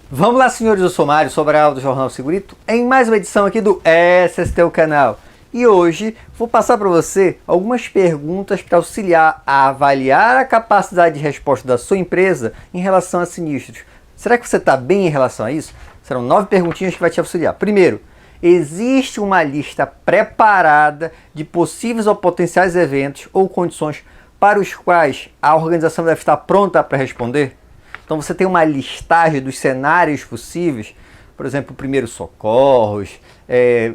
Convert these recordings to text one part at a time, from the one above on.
Vamos lá, senhores, eu sou Mário Sobral do Jornal Segurito, em mais uma edição aqui do SST, o canal. E hoje vou passar para você algumas perguntas para auxiliar a avaliar a capacidade de resposta da sua empresa em relação a sinistros. Será que você está bem em relação a isso? Serão 9 perguntinhas que vai te auxiliar. Primeiro, existe uma lista preparada de possíveis ou potenciais eventos ou condições para os quais a organização deve estar pronta para responder? Então você tem uma listagem dos cenários possíveis, por exemplo, primeiros socorros,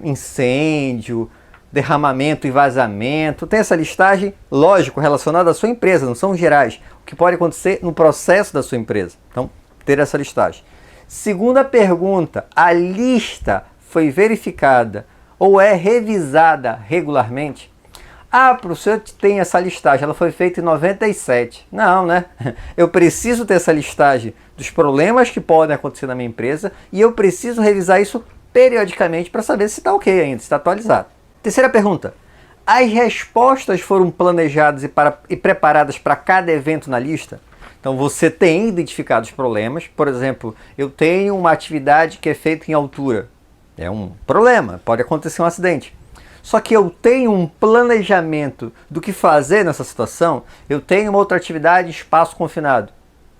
incêndio, derramamento e vazamento. Tem essa listagem, lógico, relacionada à sua empresa, não são gerais. O que pode acontecer no processo da sua empresa. Então, ter essa listagem. Segunda pergunta, a lista foi verificada ou é revisada regularmente? Ah, professor, tem essa listagem, ela foi feita em 97. Não, né? Eu preciso ter essa listagem dos problemas que podem acontecer na minha empresa e eu preciso revisar isso periodicamente para saber se está ok ainda, se está atualizado. Terceira pergunta. As respostas foram planejadas e preparadas para cada evento na lista? Então você tem identificado os problemas. Por exemplo, eu tenho uma atividade que é feita em altura. É um problema, pode acontecer um acidente. Só que eu tenho um planejamento do que fazer nessa situação. Eu tenho uma outra atividade em espaço confinado.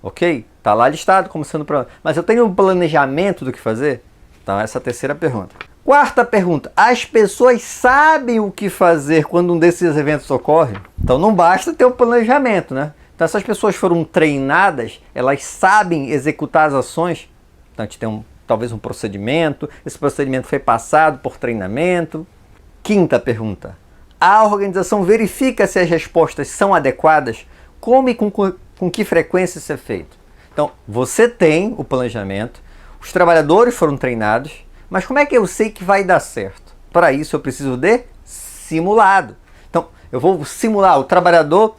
Ok? Está lá listado como sendo problema. Mas eu tenho um planejamento do que fazer? Então essa é a terceira pergunta. Quarta pergunta. As pessoas sabem o que fazer quando um desses eventos ocorre? Então não basta ter um planejamento, né? Então essas pessoas foram treinadas, elas sabem executar as ações. Então a gente tem talvez um procedimento. Esse procedimento foi passado por treinamento. Quinta pergunta. A organização verifica se as respostas são adequadas? Como e com que frequência isso é feito? Então, você tem o planejamento, os trabalhadores foram treinados, mas como é que eu sei que vai dar certo? Para isso eu preciso de simulado. Então, eu vou simular, o trabalhador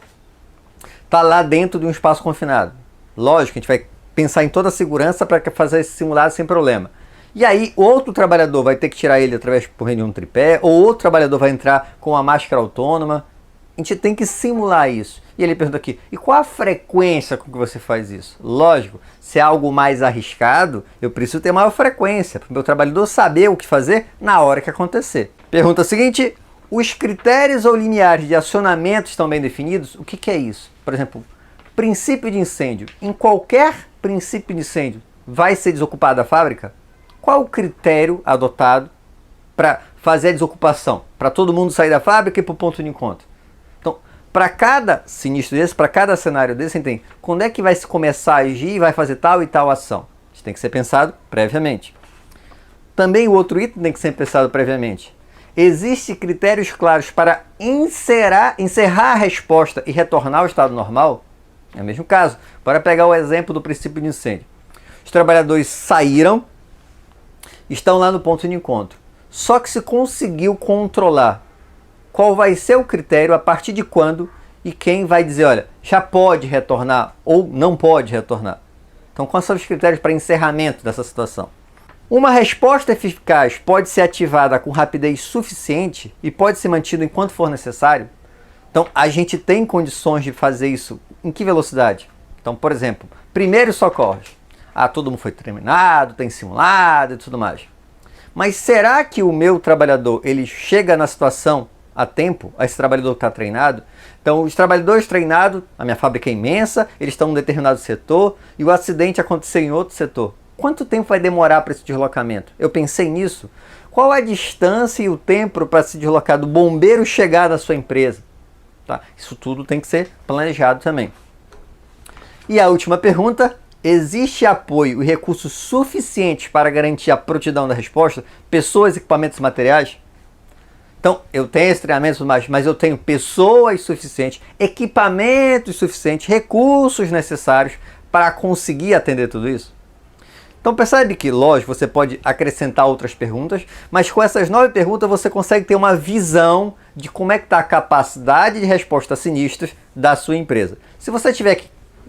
está lá dentro de um espaço confinado. Lógico, a gente vai pensar em toda a segurança para fazer esse simulado sem problema. E aí, outro trabalhador vai ter que tirar ele através por meio de um tripé, ou outro trabalhador vai entrar com uma máscara autônoma. A gente tem que simular isso. E ele pergunta aqui, e qual a frequência com que você faz isso? Lógico, se é algo mais arriscado, eu preciso ter maior frequência, para o meu trabalhador saber o que fazer na hora que acontecer. Pergunta seguinte, os critérios ou limiares de acionamento estão bem definidos? O que é isso? Por exemplo, princípio de incêndio. Em qualquer princípio de incêndio, vai ser desocupada a fábrica? Qual o critério adotado para fazer a desocupação? Para todo mundo sair da fábrica e para o ponto de encontro. Então, para cada sinistro desse, para cada cenário desse, você tem quando é que vai se começar a agir e vai fazer tal e tal ação. Isso tem que ser pensado previamente. Também o outro item tem que ser pensado previamente. Existem critérios claros para encerrar a resposta e retornar ao estado normal? É o mesmo caso. Bora pegar o exemplo do princípio de incêndio. Os trabalhadores saíram, estão lá no ponto de encontro. Só que se conseguiu controlar, qual vai ser o critério, a partir de quando e quem vai dizer, olha, já pode retornar ou não pode retornar. Então, quais são os critérios para encerramento dessa situação? Uma resposta eficaz pode ser ativada com rapidez suficiente e pode ser mantida enquanto for necessário? Então, a gente tem condições de fazer isso em que velocidade? Então, por exemplo, primeiros socorros. Todo mundo foi treinado, tem simulado e tudo mais. Mas será que o meu trabalhador, ele chega na situação a tempo, esse trabalhador que está treinado? Então, os trabalhadores treinados, a minha fábrica é imensa, eles estão em um determinado setor e o acidente aconteceu em outro setor. Quanto tempo vai demorar para esse deslocamento? Eu pensei nisso. Qual a distância e o tempo para se deslocar do bombeiro chegar na sua empresa? Tá? Isso tudo tem que ser planejado também. E a última pergunta. Existe apoio e recursos suficientes para garantir a prontidão da resposta? Pessoas, equipamentos e materiais? Então, eu tenho esse treinamento, mas eu tenho pessoas suficientes, equipamentos suficientes, recursos necessários para conseguir atender tudo isso? Então percebe que, lógico, você pode acrescentar outras perguntas, mas com essas 9 perguntas você consegue ter uma visão de como é que está a capacidade de resposta a sinistros da sua empresa. Se você tiver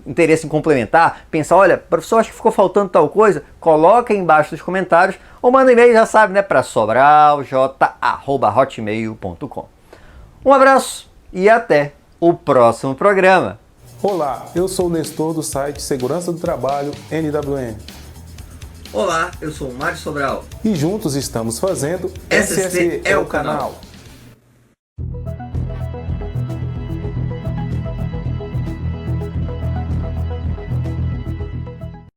interesse em complementar, pensar, olha, professor, acho que ficou faltando tal coisa, coloca aí embaixo nos comentários ou manda um e-mail, já sabe, né, para sobralj@hotmail.com. Um abraço e até o próximo programa. Olá, eu sou o Nestor do site Segurança do Trabalho NWM. Olá, eu sou o Mário Sobral. E juntos estamos fazendo SSC é o canal.